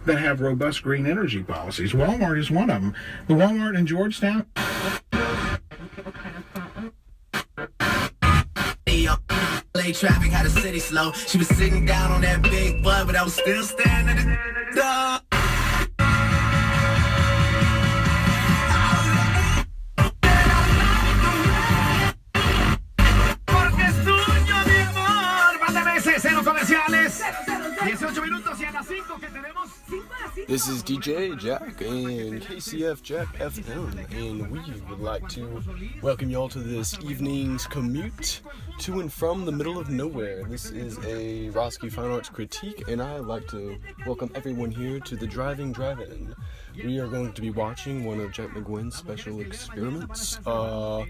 that have robust green energy policies. Walmart is one of them. The Walmart in Georgetown. LA traffic had a city slow. She was sitting down on that big butt, but I was still standing at the door. Porque es tuyo, mi amor. Mándame ese, cero comerciales. 18 minutos y a las 5 que tenemos. This is DJ Jack and KCF Jack FM, and we would like to welcome y'all to this evening's commute to and from the middle of nowhere. This is a Roski Fine Arts critique, and I'd like to welcome everyone here to the Driving Drive-In. We are going to be watching one of Jack McGuinn's special experiments. Y'all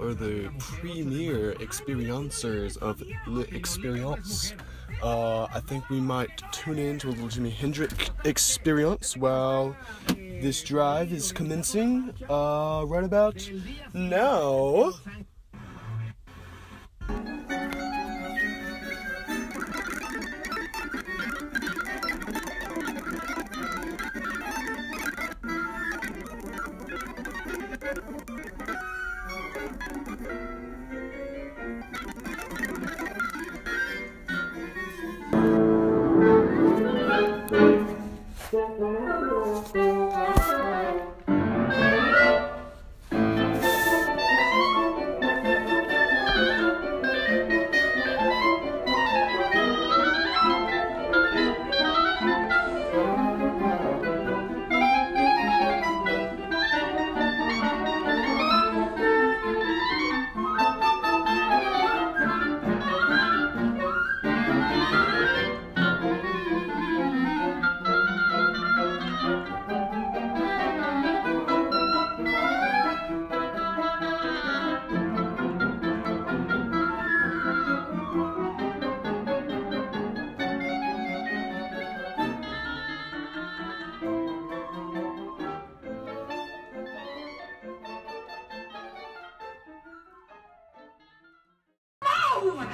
are the premier experiencers of l'experience. I think we might tune in to a little Jimi Hendrix experience while this drive is commencing right about now.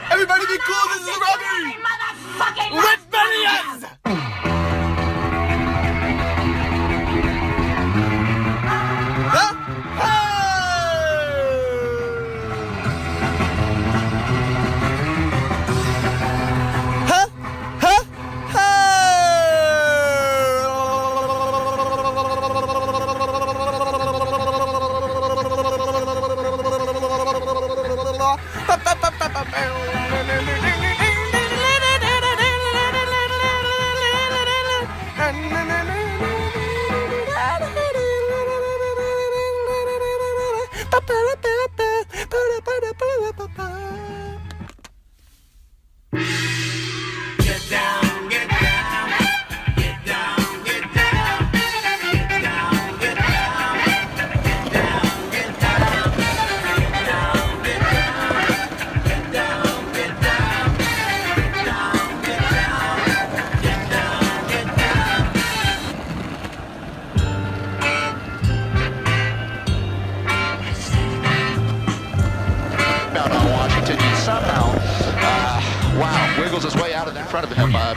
Everybody be cool, this is Robbie! With Millions!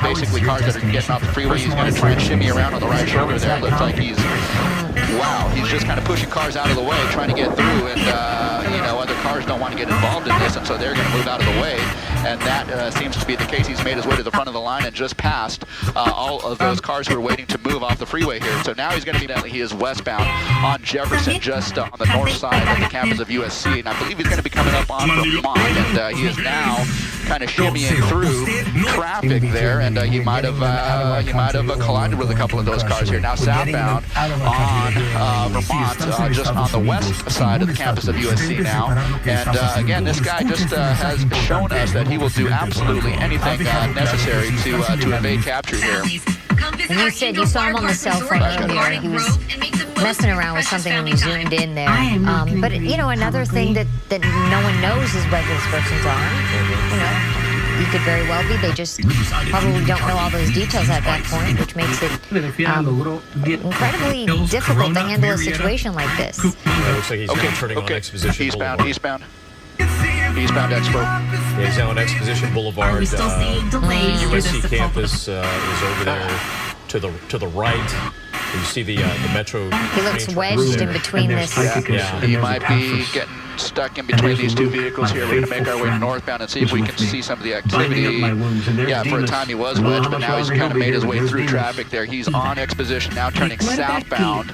Basically cars that are getting off the freeway. He's going to try and shimmy around on the right shoulder there. It looks like he's just kind of pushing cars out of the way, trying to get through, and other cars don't want to get involved in this, and so they're going to move out of the way, and that seems to be the case. He's made his way to the front of the line and just passed all of those cars who are waiting to move off the freeway here. So now he's going to be, he is westbound on Jefferson, just on the north side of the campus of USC, and I believe he's going to be coming up on Vermont, and he is now kind of shimmying through traffic there, and he might have collided with a couple of those cars here. Now southbound on Vermont, just on the west side of the campus of USC now, and again, this guy just has shown us that he will do absolutely anything necessary to evade capture here. And you said you saw him on the cell phone earlier. He was messing around with something when you zoomed in there. But, another thing that no one knows is whether this person's armed. He could very well be. They just probably don't know all those details at that point, which makes it incredibly difficult to handle a situation like this. It looks like he's now turning on Exposition Boulevard. Eastbound Expo. Yeah, he's now on Exposition Boulevard. The USC campus is over there to the right. You see the metro. He looks wedged in between this. Yeah. He might be getting stuck in between these two vehicles here. We're going to make our way northbound and see if we can see some of the activity. Yeah, for a time he was wedged, but now he's kind of made his way through traffic there. He's on Exposition now, turning southbound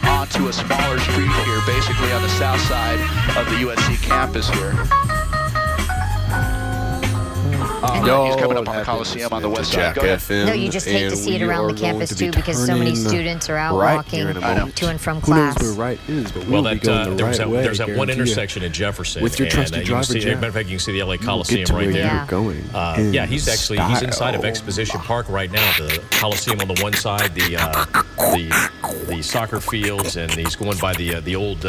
onto a smaller street here, basically on the south side of the USC campus here. He's coming up on the Coliseum on the west side. Go ahead. No, you just hate to see it around the campus too, because so many students are out walking to and from class. Who knows where right is, but well, we'll be going the right way. There's that one intersection in Jefferson. With your trusted driver, Jeff. Matter of fact, you can see the LA Coliseum right there. Yeah, he's inside of Exposition Park right now. The Coliseum on the one side, the soccer fields, and he's going by the old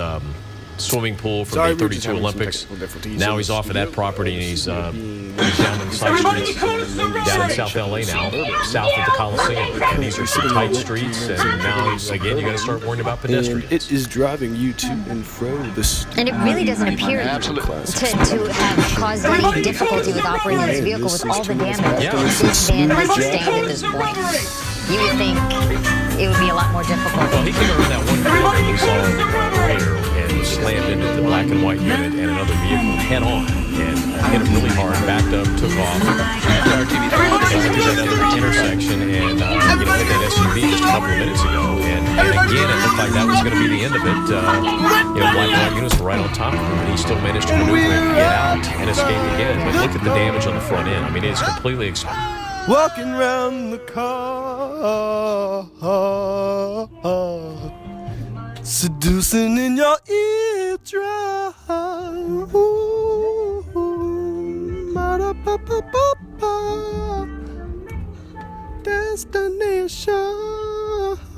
swimming pool for the 32 Olympics. Now he's off of that property, and he's down in side streets, down in South LA now, south of the Coliseum. And these are some tight streets, and now, again, you got to start worrying about pedestrians. And it is driving you to and fro the and it really doesn't appear to have caused any difficulty with operating this vehicle with all the damage this van has sustained at this point. You would think it would be a lot more difficult. Well, he came around that one corner and he saw the radar and slammed into the black and white unit and another vehicle head on and hit him really hard, backed up, took off. He was at another intersection and hit that SUV just a couple of minutes ago. And again, it looked like that was going to be the end of it. Black and white units were right on top of him, and he still managed to maneuver and get out and escape again. But look at the damage on the front end. I mean, it's completely exposed. Walking around the car, seducing in your eardrum. Destination,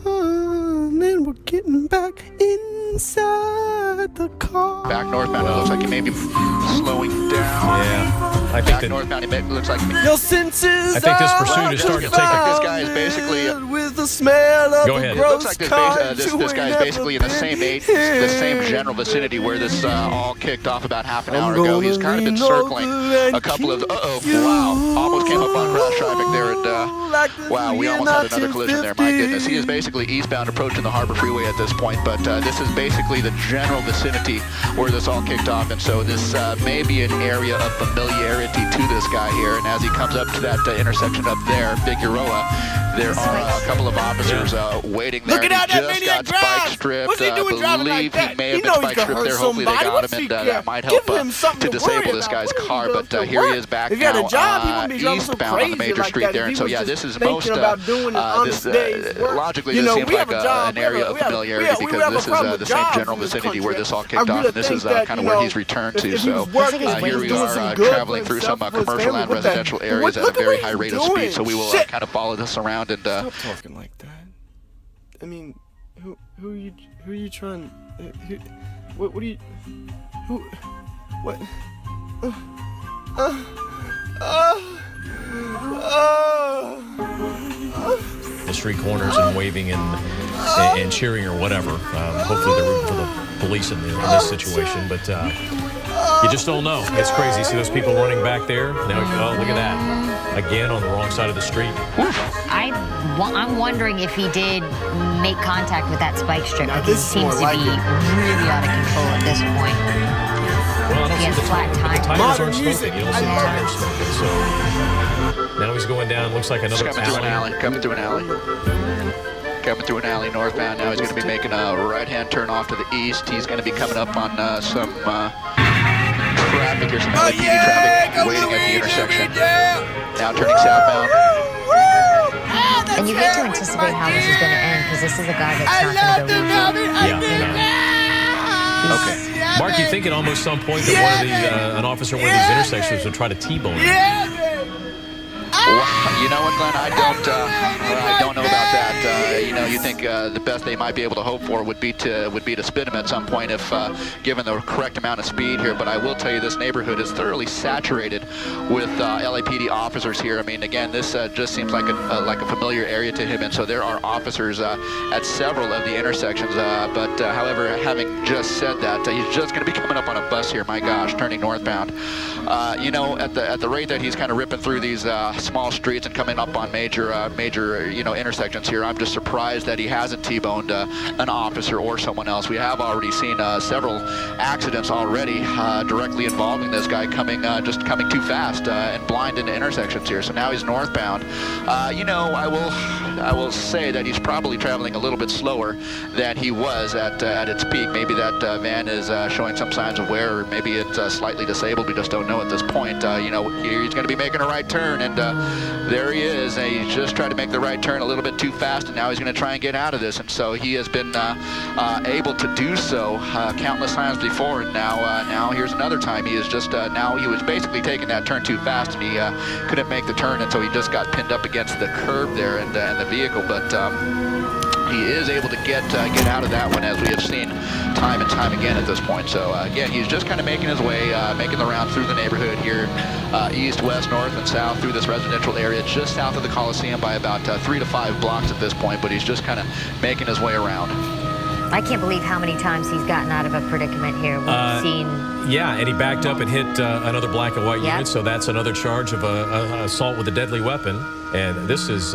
and we're getting back inside the car. Back northbound, it looks like he may be slowing down. Yeah. I think northbound, it looks like your senses. I think this pursuit is starting to take this guy is basically with the smell of go ahead. It looks like this guy is basically in the same general vicinity where this all kicked off about half an hour ago. He's kind of been circling a couple of almost came up on cross traffic there, and wow, we almost had another collision there. My goodness, he is basically eastbound approaching the Harbor Freeway at this point, but this is basically the general vicinity where this all kicked off, and so this may be an area of familiarity to this guy here. And as he comes up to that intersection up there, Figueroa, there are a couple of officers waiting there. Looking out that just maniac got spike drive. stripped. What's he doing driving like that? He may have been spike stripped there. Hopefully they got him, and that might help to disable this guy's car. But here he is back now eastbound on the major street there. And so yeah, this is most logically this seems like an area of familiarity because this is the same general vicinity where this all kicked off, and this is kind of where he's returned to. So here we are traveling through some commercial and residential areas at a very high rate of speed. So we will kind of follow this around and. Stop talking like that. I mean, who are you trying? What are you? Who? What? The street corners and waving and cheering or whatever. Hopefully they're rooting for the police in this situation, but you just don't know. It's crazy. See those people running back there? Now, look at that. Again, on the wrong side of the street. I'm wondering if he did make contact with that spike strip, because he seems to be really out of control at this point. Well, I don't he has flat tires. The tires aren't smoking. You don't see the tires smoking. So now he's going down. Looks like another alley. Coming through an alley northbound. Now he's going to be making a right-hand turn off to the east. He's going to be coming up on some traffic here, some LAPD traffic waiting at the intersection. Now turning southbound. And you hate to anticipate how this is going to end, because this is a guy that's not going to go easy. Okay. Mark, you think at almost some point that an officer at one of these intersections would try to T-bone him? Well, you know what, Glenn? I don't know about that. you think the best they might be able to hope for would be to spin him at some point if given the correct amount of speed here. But I will tell you, this neighborhood is thoroughly saturated with LAPD officers here. I mean, again, this just seems like a familiar area to him, and so there are officers at several of the intersections. But however, having just said that, he's just going to be coming up on a bus here. My gosh, turning northbound. You know, at the rate that he's kind of ripping through these small streets and coming up on major intersections here, I'm just surprised that he hasn't T-boned an officer or someone else. We have already seen several accidents already directly involving this guy coming too fast and blind into intersections here. So now he's northbound. You know, I will say that he's probably traveling a little bit slower than he was at its peak. Maybe that van is showing some signs of wear, or maybe it's slightly disabled. We just don't know at this point. You know, he's going to be making a right turn, and there he is. And he just tried to make the right turn a little bit too fast, and now he's going to try and get out of this. And so he has been able to do so countless times before, and now here's another time. He is just now he was basically taking that turn too fast, and he couldn't make the turn, and so he just got pinned up against the curb there and the vehicle. But he is able to get out of that one, as we have seen time and time again at this point. So again, he's just kind of making his way, making the round through the neighborhood here, east, west, north, and south through this residential area, just south of the Coliseum by about 3 to 5 blocks at this point. But he's just kind of making his way around. I can't believe how many times he's gotten out of a predicament here. We've seen. Yeah, and he backed up and hit another black and white unit, so that's another charge of assault with a deadly weapon. And this is.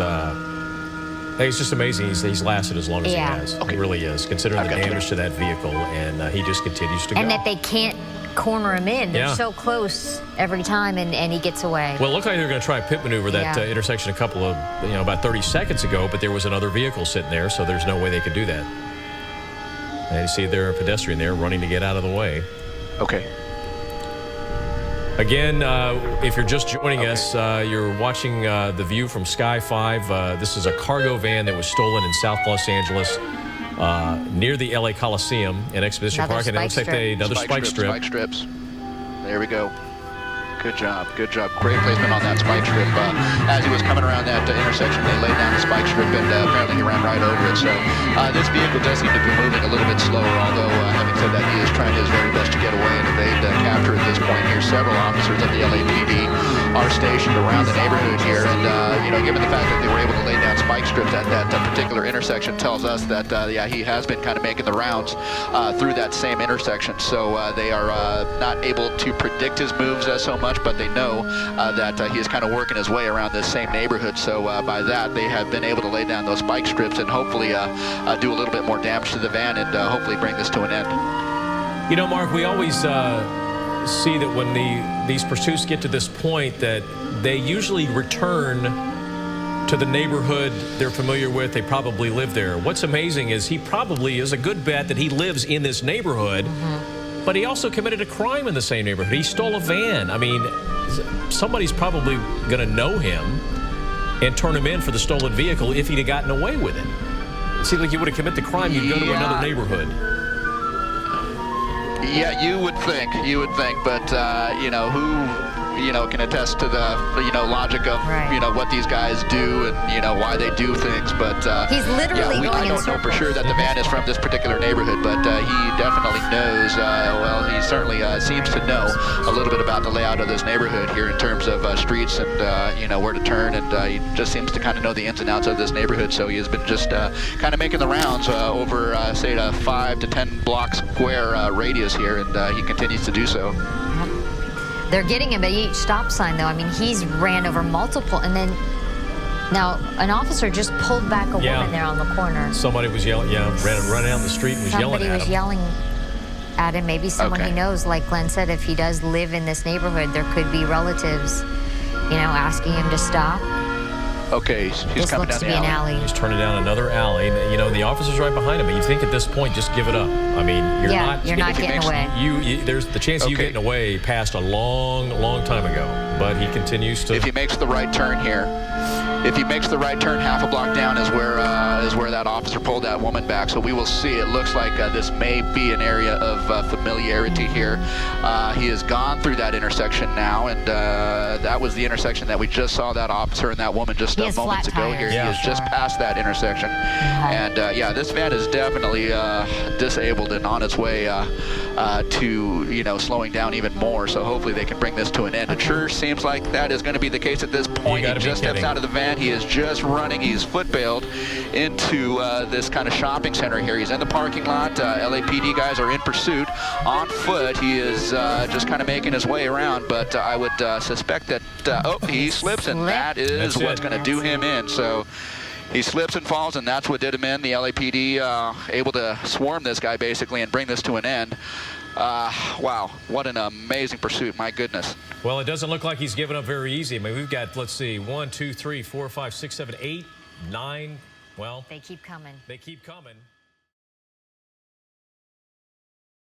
It's just amazing he's lasted as long as he has. Okay. It really is, considering the damage to that vehicle, and he just continues to go. And that they can't corner him in. They're so close every time, and he gets away. Well, it looked like they were going to try a pit maneuver that intersection a couple of, about 30 seconds ago, but there was another vehicle sitting there, so there's no way they could do that. And you see there a pedestrian there running to get out of the way. Okay. Again, if you're just joining us, you're watching The View from Sky 5. This is a cargo van that was stolen in South Los Angeles near the LA Coliseum in Exposition Park. And it looks like another spike strip. Spike strips. There we go. Good job. Good job. Great placement on that spike strip. As he was coming around that intersection, they laid down the spike strip, and apparently he ran right over it. So this vehicle does seem to be moving a little bit slower, although having said that, he is trying his very best to get away and evade capture at this point here. Several officers of the LAPD are stationed around the neighborhood here, and given the fact that they were able to lay down spike strips at that particular intersection, tells us that he has been kind of making the rounds through that same intersection. So they are not able to predict his moves so much, but they know that he is kind of working his way around this same neighborhood. So by that, they have been able to lay down those spike strips and hopefully do a little bit more damage to the van and hopefully bring this to an end. You know, Mark, we always see that when these pursuits get to this point, that they usually return to the neighborhood they're familiar with. They probably live there. What's amazing is he probably is a good bet that he lives in this neighborhood. But he also committed a crime in the same neighborhood. He stole a van. I mean, somebody's probably going to know him and turn him in for the stolen vehicle if he'd have gotten away with it. It seems like you would have committed the crime, you'd go to another neighborhood. Yeah, you would think, but who can attest to the logic of what these guys do and why they do things. But he's literally going I don't know for sure that the van is from this particular neighborhood, but he definitely knows. He certainly seems to know a little bit about the layout of this neighborhood here in terms of streets and where to turn, and he just seems to kind of know the ins and outs of this neighborhood. So he has been just kind of making the rounds over say a 5 to 10 block square radius here, and he continues to do so. They're getting him at each stop sign, though. I mean, he's ran over multiple, and then now an officer just pulled back a woman there on the corner. Somebody was yelling, ran out the street and was yelling at him. Somebody was yelling at him. Maybe someone he knows, like Glenn said, if he does live in this neighborhood, there could be relatives, asking him to stop. Okay, he's coming down the alley. He's turning down another alley. The officer's right behind him. And you think at this point, just give it up. I mean, you're not getting away. There's the chance of you getting away passed a long, long time ago. But he continues to. If he makes the right turn here, half a block down is where where that officer pulled that woman back. So we will see. It looks like this may be an area of familiarity here. He has gone through that intersection now, and that was the intersection that we just saw that officer and that woman just moments ago here. Yeah. He has just passed that intersection. And yeah, this van is definitely disabled and on its way to, you know, slowing down even more. So hopefully they can bring this to an end. It sure seems like that is going to be the case at this point. He just steps out of the van. He is just running. He's foot bailed into this kind of shopping center here. He's in the parking lot. LAPD guys are in pursuit on foot. He is just kind of making his way around, but I would suspect that, oh, he slips, and that is what's going to do him in. So he slips and falls, and that's what did him in. The LAPD able to swarm this guy basically and bring this to an end. Wow, what an amazing pursuit, my goodness. Well, it doesn't look like he's giving up very easy. I mean, we've got, let's see, 1, 2, 3, 4, 5, 6, 7, 8, 9. Well, They keep coming. They keep coming.